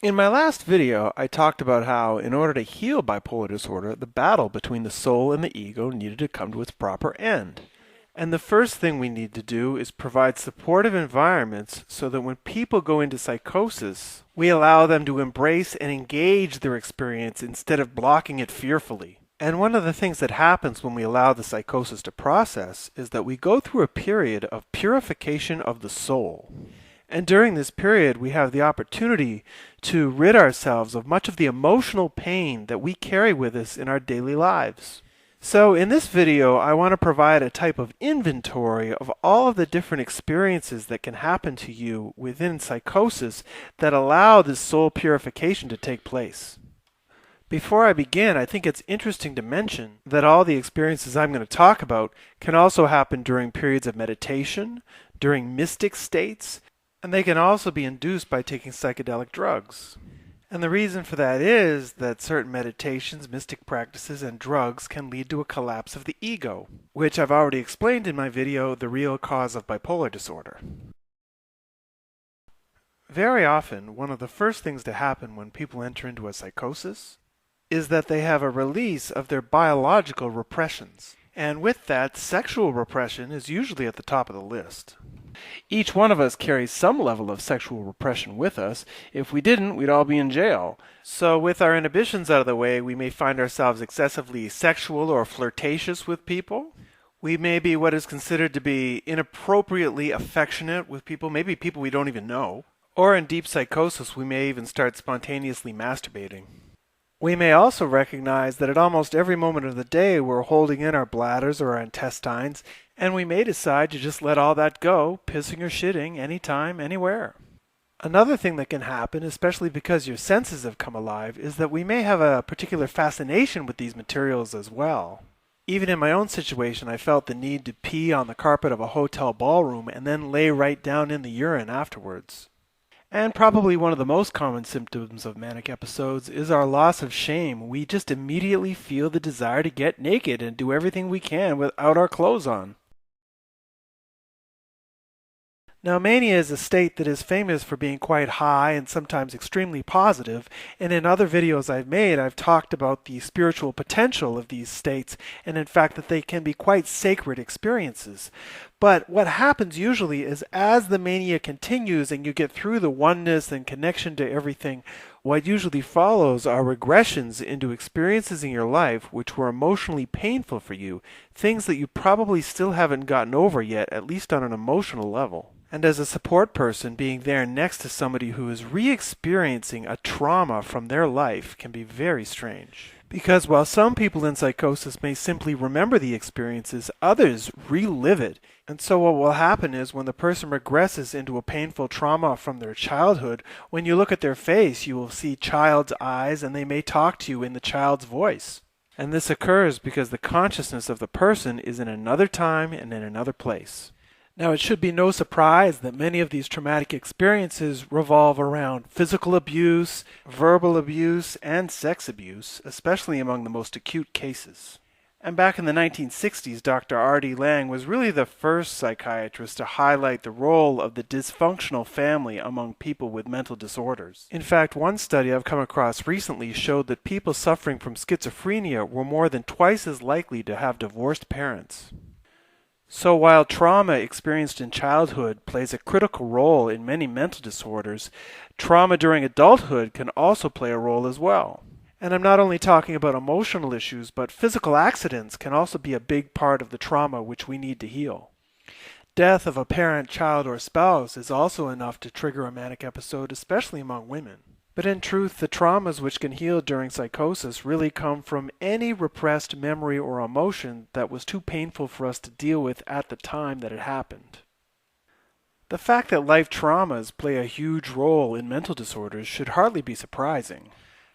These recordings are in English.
In my last video, I talked about how, in order to heal bipolar disorder, the battle between the soul and the ego needed to come to its proper end. And the first thing we need to do is provide supportive environments so that when people go into psychosis, we allow them to embrace and engage their experience instead of blocking it fearfully. And one of the things that happens when we allow the psychosis to process is that we go through a period of purification of the soul. And during this period, we have the opportunity to rid ourselves of much of the emotional pain that we carry with us in our daily lives. So in this video, I want to provide a type of inventory of all of the different experiences that can happen to you within psychosis that allow this soul purification to take place. Before I begin, I think it's interesting to mention that all the experiences I'm going to talk about can also happen during periods of meditation, during mystic states, and they can also be induced by taking psychedelic drugs. And the reason for that is that certain meditations, mystic practices, and drugs can lead to a collapse of the ego, which I've already explained in my video, The Real Cause of Bipolar Disorder. Very often, one of the first things to happen when people enter into a psychosis is that they have a release of their biological repressions. And with that, sexual repression is usually at the top of the list. Each one of us carries some level of sexual repression with us. If we didn't, we'd all be in jail. So with our inhibitions out of the way, we may find ourselves excessively sexual or flirtatious with people. We may be what is considered to be inappropriately affectionate with people, maybe people we don't even know. Or in deep psychosis, we may even start spontaneously masturbating. We may also recognize that at almost every moment of the day we're holding in our bladders or our intestines, and we may decide to just let all that go, pissing or shitting anytime, anywhere. Another thing that can happen, especially because your senses have come alive, is that we may have a particular fascination with these materials as well. Even in my own situation, I felt the need to pee on the carpet of a hotel ballroom and then lay right down in the urine afterwards. And probably one of the most common symptoms of manic episodes is our loss of shame. We just immediately feel the desire to get naked and do everything we can without our clothes on. Now, mania is a state that is famous for being quite high and sometimes extremely positive, and in other videos I've made, I've talked about the spiritual potential of these states, and in fact that they can be quite sacred experiences. But what happens usually is as the mania continues and you get through the oneness and connection to everything, what usually follows are regressions into experiences in your life which were emotionally painful for you, things that you probably still haven't gotten over yet, at least on an emotional level. And as a support person, being there next to somebody who is re-experiencing a trauma from their life can be very strange. Because while some people in psychosis may simply remember the experiences, others relive it. And so what will happen is when the person regresses into a painful trauma from their childhood, when you look at their face, you will see child's eyes and they may talk to you in the child's voice. And this occurs because the consciousness of the person is in another time and in another place. Now, it should be no surprise that many of these traumatic experiences revolve around physical abuse, verbal abuse, and sex abuse, especially among the most acute cases. And back in the 1960s, Dr. R.D. Laing was really the first psychiatrist to highlight the role of the dysfunctional family among people with mental disorders. In fact, one study I've come across recently showed that people suffering from schizophrenia were more than twice as likely to have divorced parents. So while trauma experienced in childhood plays a critical role in many mental disorders, trauma during adulthood can also play a role as well. And I'm not only talking about emotional issues, but physical accidents can also be a big part of the trauma which we need to heal. Death of a parent, child, or spouse is also enough to trigger a manic episode, especially among women. But in truth, the traumas which can heal during psychosis really come from any repressed memory or emotion that was too painful for us to deal with at the time that it happened. The fact that life traumas play a huge role in mental disorders should hardly be surprising.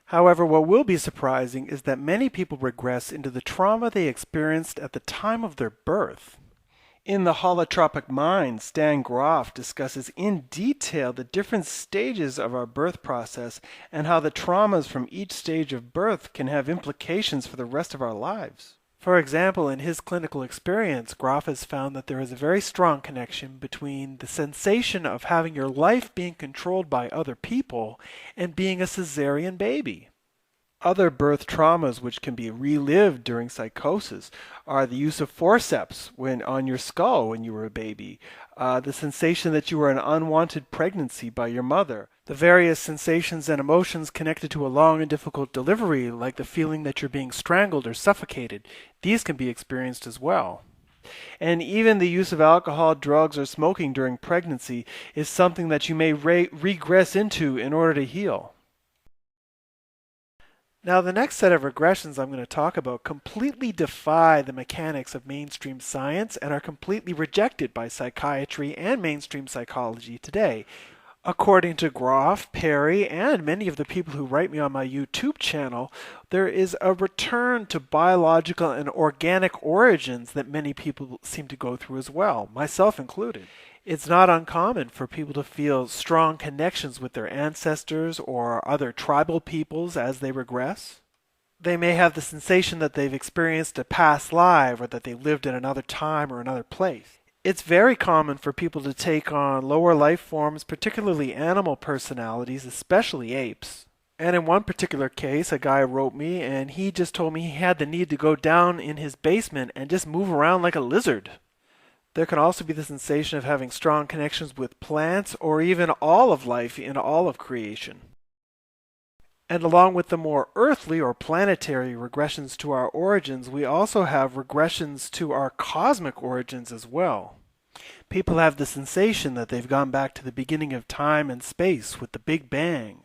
However, what will be surprising is that many people regress into the trauma they experienced at the time of their birth. In The Holotropic Mind, Stan Grof discusses in detail the different stages of our birth process and how the traumas from each stage of birth can have implications for the rest of our lives. For example, in his clinical experience, Groff has found that there is a very strong connection between the sensation of having your life being controlled by other people and being a cesarean baby. Other birth traumas which can be relived during psychosis are the use of forceps on your skull when you were a baby, the sensation that you were an unwanted pregnancy by your mother, the various sensations and emotions connected to a long and difficult delivery, like the feeling that you're being strangled or suffocated. These can be experienced as well. And even the use of alcohol, drugs, or smoking during pregnancy is something that you may regress into in order to heal. Now, the next set of regressions I'm going to talk about completely defy the mechanics of mainstream science and are completely rejected by psychiatry and mainstream psychology today. According to Groff, Perry, and many of the people who write me on my YouTube channel, there is a return to biological and organic origins that many people seem to go through as well, myself included. It's not uncommon for people to feel strong connections with their ancestors or other tribal peoples as they regress. They may have the sensation that they've experienced a past life or that they lived in another time or another place. It's very common for people to take on lower life forms, particularly animal personalities, especially apes. And in one particular case, a guy wrote me and he just told me he had the need to go down in his basement and just move around like a lizard. There can also be the sensation of having strong connections with plants or even all of life in all of creation. And along with the more earthly or planetary regressions to our origins, we also have regressions to our cosmic origins as well. People have the sensation that they've gone back to the beginning of time and space with the Big Bang.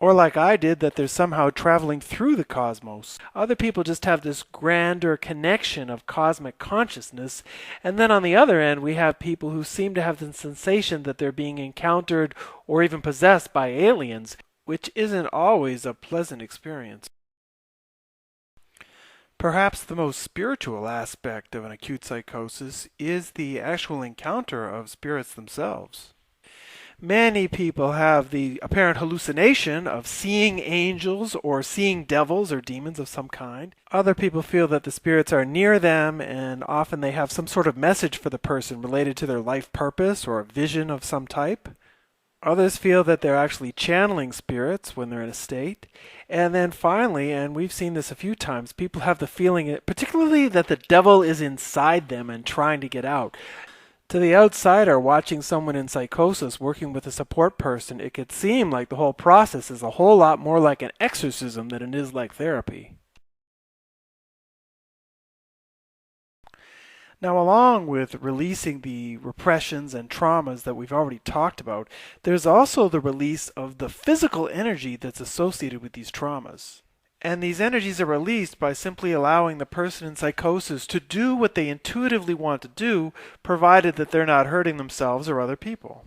Or like I did, that they're somehow traveling through the cosmos. Other people just have this grander connection of cosmic consciousness. And then on the other end, we have people who seem to have the sensation that they're being encountered or even possessed by aliens, which isn't always a pleasant experience. Perhaps the most spiritual aspect of an acute psychosis is the actual encounter of spirits themselves. Many people have the apparent hallucination of seeing angels or seeing devils or demons of some kind. Other people feel that the spirits are near them, and often they have some sort of message for the person related to their life purpose or a vision of some type. Others feel that they're actually channeling spirits when they're in a state. And then finally, and we've seen this a few times, people have the feeling, particularly that the devil is inside them and trying to get out. To the outsider, watching someone in psychosis working with a support person, it could seem like the whole process is a whole lot more like an exorcism than it is like therapy. Now, along with releasing the repressions and traumas that we've already talked about, there's also the release of the physical energy that's associated with these traumas. And these energies are released by simply allowing the person in psychosis to do what they intuitively want to do, provided that they're not hurting themselves or other people.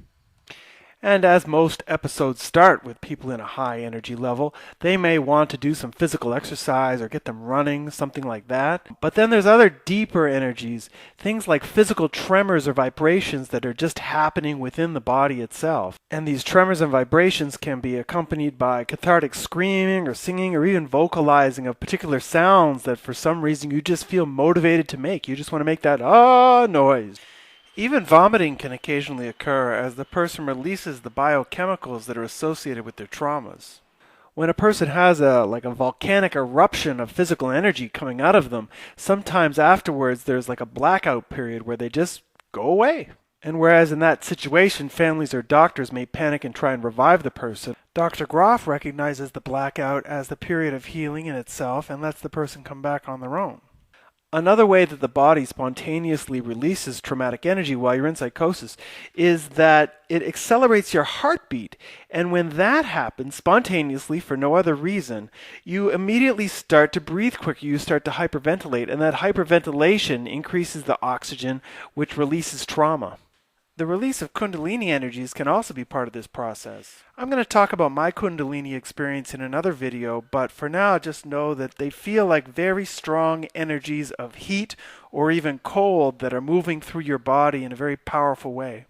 And as most episodes start with people in a high energy level, they may want to do some physical exercise or get them running, something like that. But then there's other deeper energies, things like physical tremors or vibrations that are just happening within the body itself. And these tremors and vibrations can be accompanied by cathartic screaming or singing or even vocalizing of particular sounds that for some reason you just feel motivated to make. You just want to make that noise. Even vomiting can occasionally occur as the person releases the biochemicals that are associated with their traumas. When a person has a volcanic eruption of physical energy coming out of them, sometimes afterwards there's like a blackout period where they just go away. And whereas in that situation families or doctors may panic and try and revive the person, Dr. Groff recognizes the blackout as the period of healing in itself and lets the person come back on their own. Another way that the body spontaneously releases traumatic energy while you're in psychosis is that it accelerates your heartbeat. And when that happens spontaneously for no other reason, you immediately start to breathe quicker. You start to hyperventilate. And that hyperventilation increases the oxygen, which releases trauma. The release of Kundalini energies can also be part of this process. I'm going to talk about my Kundalini experience in another video, but for now just know that they feel like very strong energies of heat or even cold that are moving through your body in a very powerful way.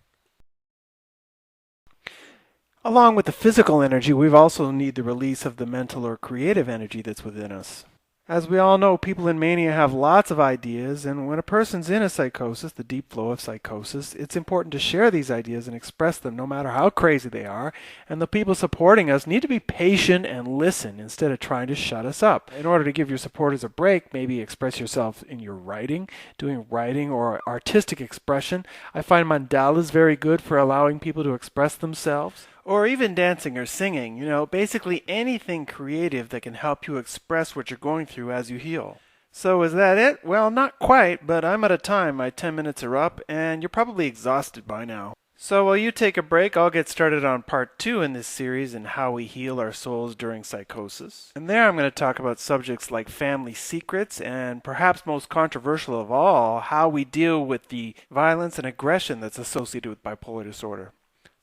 Along with the physical energy, we also need the release of the mental or creative energy that's within us. As we all know, people in mania have lots of ideas, and when a person's in a psychosis, the deep flow of psychosis, it's important to share these ideas and express them no matter how crazy they are, and the people supporting us need to be patient and listen instead of trying to shut us up. In order to give your supporters a break, maybe express yourself in your writing, doing writing or artistic expression. I find mandalas very good for allowing people to express themselves. Or even dancing or singing, basically anything creative that can help you express what you're going through as you heal. So is that it? Well, not quite, but I'm out of time. My 10 minutes are up, and you're probably exhausted by now. So while you take a break, I'll get started on part 2 in this series and how we heal our souls during psychosis. And there I'm going to talk about subjects like family secrets and perhaps most controversial of all, how we deal with the violence and aggression that's associated with bipolar disorder.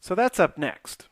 So that's up next.